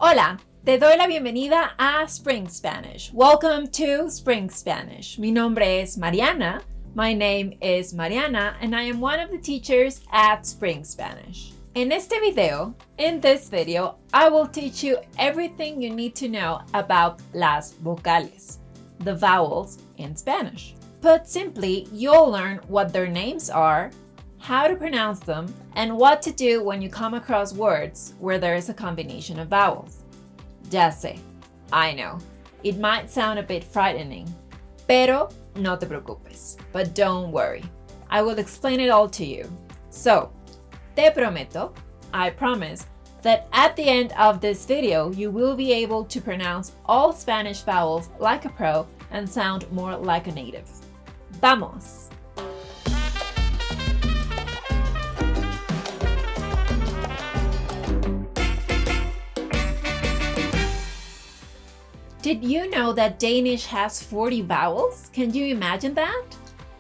Hola, te doy la bienvenida a Spring Spanish. Welcome to Spring Spanish. Mi nombre es Mariana. My name is Mariana, and I am one of the teachers at Spring Spanish. In this video, I will teach you everything you need to know about las vocales, the vowels in Spanish. Put simply, you'll learn what their names are, how to pronounce them, and what to do when you come across words where there is a combination of vowels. Ya sé, I know, it might sound a bit frightening, pero no te preocupes. But don't worry, I will explain it all to you. So, te prometo, I promise, that at the end of this video, you will be able to pronounce all Spanish vowels like a pro and sound more like a native. Vamos! Did you know that Danish has 40 vowels? Can you imagine that?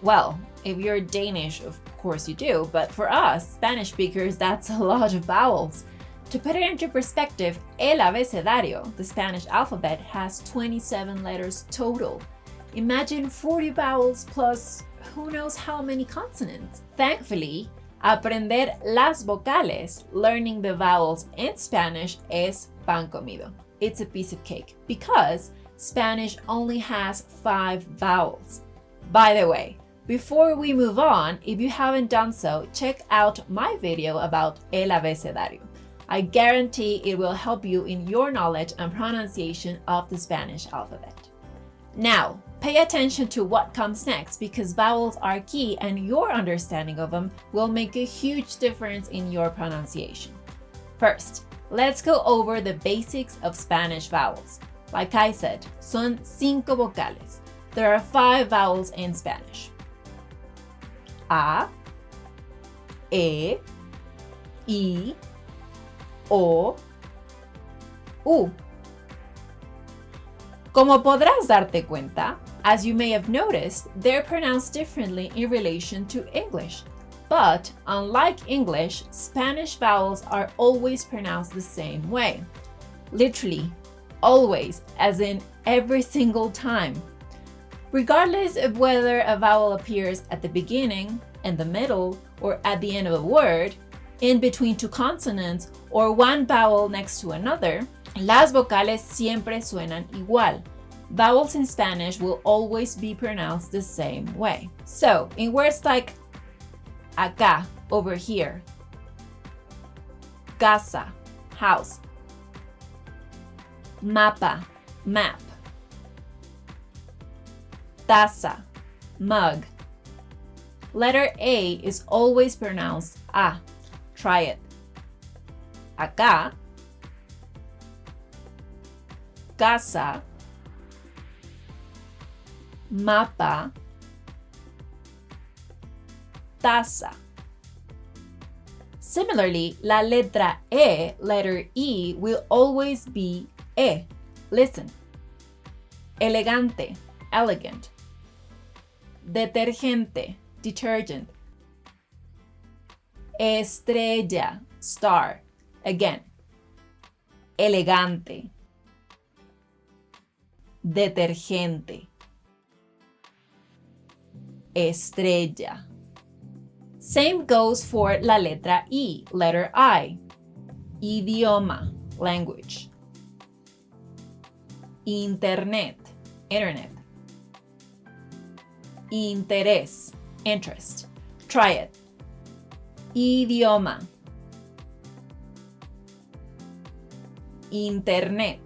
Well, if you're Danish, of course you do, but for us, Spanish speakers, that's a lot of vowels. To put it into perspective, el abecedario, the Spanish alphabet, has 27 letters total. Imagine 40 vowels plus who knows how many consonants. Thankfully, aprender las vocales, learning the vowels in Spanish, es pan comido. It's a piece of cake because Spanish only has 5 vowels. By the way, before we move on, if you haven't done so, check out my video about el abecedario. I guarantee it will help you in your knowledge and pronunciation of the Spanish alphabet. Now, pay attention to what comes next because vowels are key and your understanding of them will make a huge difference in your pronunciation. First, let's go over the basics of Spanish vowels. Like I said, son 5 vocales. There are 5 vowels in Spanish. A, E, I, O, U. Como podrás darte cuenta, as you may have noticed, they're pronounced differently in relation to English. But unlike English, Spanish vowels are always pronounced the same way. Literally, always, as in every single time. Regardless of whether a vowel appears at the beginning, in the middle, or at the end of a word, in between 2 consonants, or one vowel next to another, las vocales siempre suenan igual. Vowels in Spanish will always be pronounced the same way. So, in words like acá, over here, casa, house, mapa, map, taza, mug. Letter A is always pronounced A. Try it. Acá, casa, mapa, taza. Similarly, la letra E, letter E, will always be E. Listen. Elegante, elegant. Detergente, detergent. Estrella, star. Again. Elegante. Detergente. Estrella. Same goes for la letra I, letter I. Idioma, language. Internet, internet. Interés, interest. Try it. Idioma. Internet.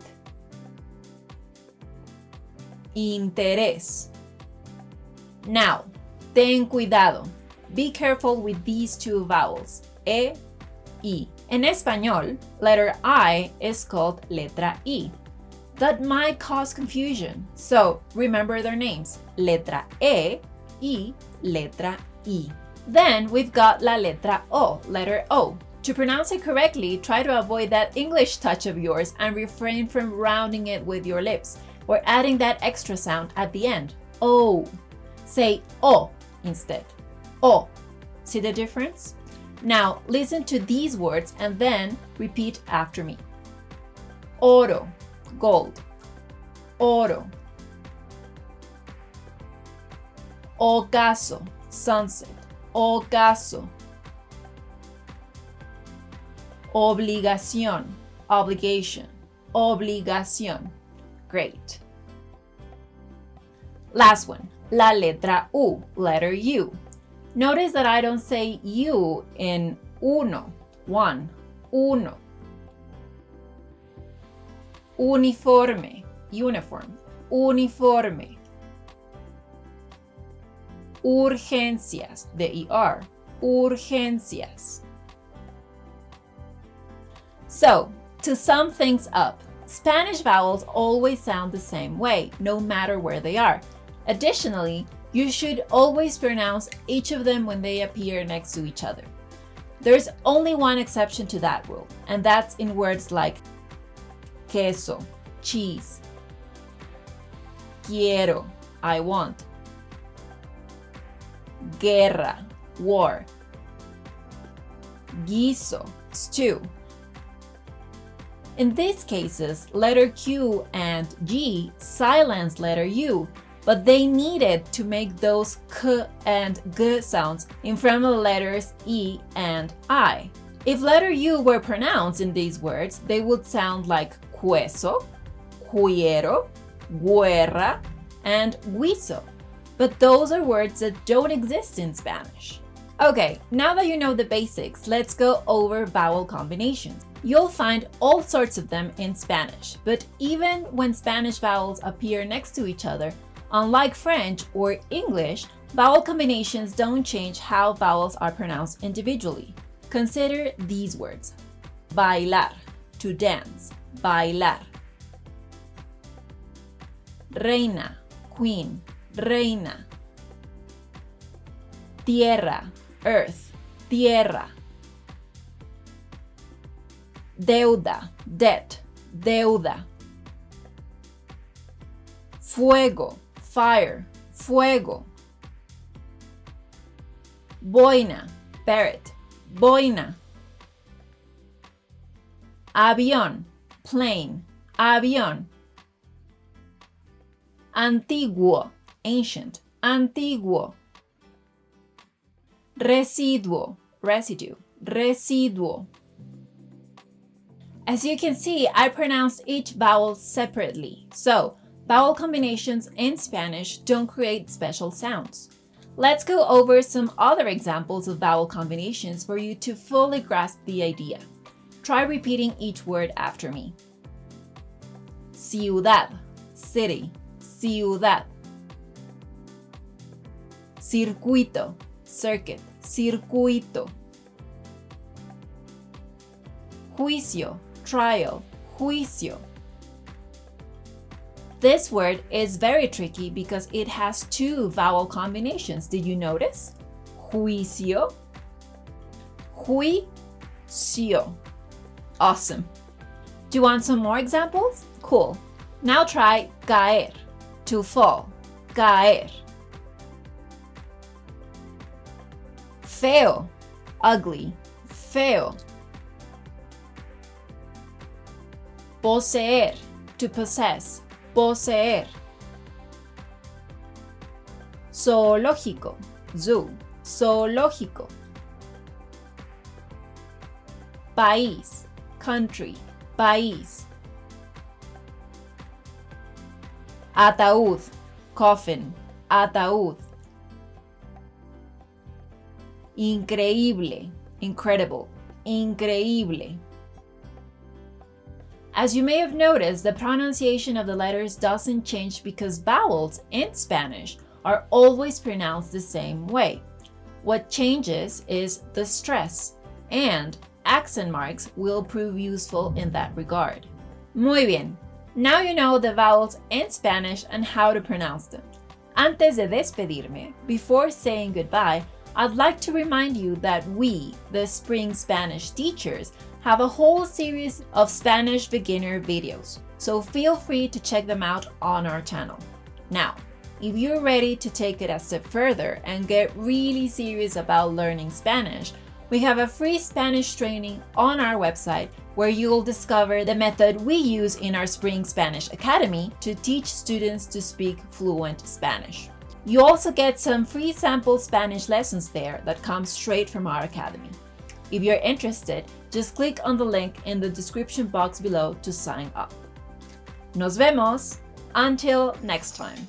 Interés. Now, ten cuidado. Be careful with these 2 vowels, E, I. In español, letter I is called letra I. That might cause confusion, so remember their names, letra E, I, letra I. Then we've got la letra O, letter O. To pronounce it correctly, try to avoid that English touch of yours and refrain from rounding it with your lips or adding that extra sound at the end, O. Say O instead. O. See the difference? Now listen to these words and then repeat after me. oro, gold, oro. Ocaso, sunset, ocaso. Obligación, obligation, obligación. Great. Last one, la letra U, letter U. Notice that I don't say U in uno, one, uno. Uniforme, uniform, uniforme. Urgencias, the ER, urgencias. So, to sum things up, Spanish vowels always sound the same way, no matter where they are. Additionally, you should always pronounce each of them when they appear next to each other. There's only one exception to that rule, and that's in words like queso, cheese, quiero, I want, guerra, war, guiso, stew. In these cases, letter Q and G silence letter U, but they needed to make those K and G sounds in front of the letters E and I. If letter U were pronounced in these words, they would sound like queso, quiero, guerra, and guiso. But those are words that don't exist in Spanish. Okay, now that you know the basics, let's go over vowel combinations. You'll find all sorts of them in Spanish, but even when Spanish vowels appear next to each other, unlike French or English, vowel combinations don't change how vowels are pronounced individually. Consider these words. Bailar, to dance, bailar. Reina, queen, reina. Tierra, earth, tierra. Deuda, debt, deuda. Fuego, fire, fuego. Boina, parrot, boina. Avión, plane, avión. Antiguo, ancient, antiguo. Residuo, residue, residuo. As you can see, I pronounced each vowel separately, so vowel combinations in Spanish don't create special sounds. Let's go over some other examples of vowel combinations for you to fully grasp the idea. Try repeating each word after me. Ciudad, city, ciudad. Circuito, circuit, circuito. Juicio, trial, juicio. This word is very tricky because it has two vowel combinations. Did you notice? Juicio, juicio. Awesome. Do you want some more examples? Cool. Now try caer, to fall, caer. Feo, ugly, feo. Poseer, to possess, poseer. Zoológico, zoo, zoológico. País, country, país. Ataúd, coffin, ataúd. Increíble, incredible, increíble. As you may have noticed, the pronunciation of the letters doesn't change because vowels in Spanish are always pronounced the same way. What changes is the stress, and accent marks will prove useful in that regard. Muy bien. Now you know the vowels in Spanish and how to pronounce them. Antes de despedirme, before saying goodbye, I'd like to remind you that we, the Spring Spanish teachers, have a whole series of Spanish beginner videos, so feel free to check them out on our channel. Now, if you're ready to take it a step further and get really serious about learning Spanish, We have a free Spanish training on our website where you'll discover the method we use in our Spring Spanish Academy to teach students to speak fluent Spanish. You also get some free sample Spanish lessons there that come straight from our academy. If you're interested, just click on the link in the description box below to sign up. Nos vemos! Until next time!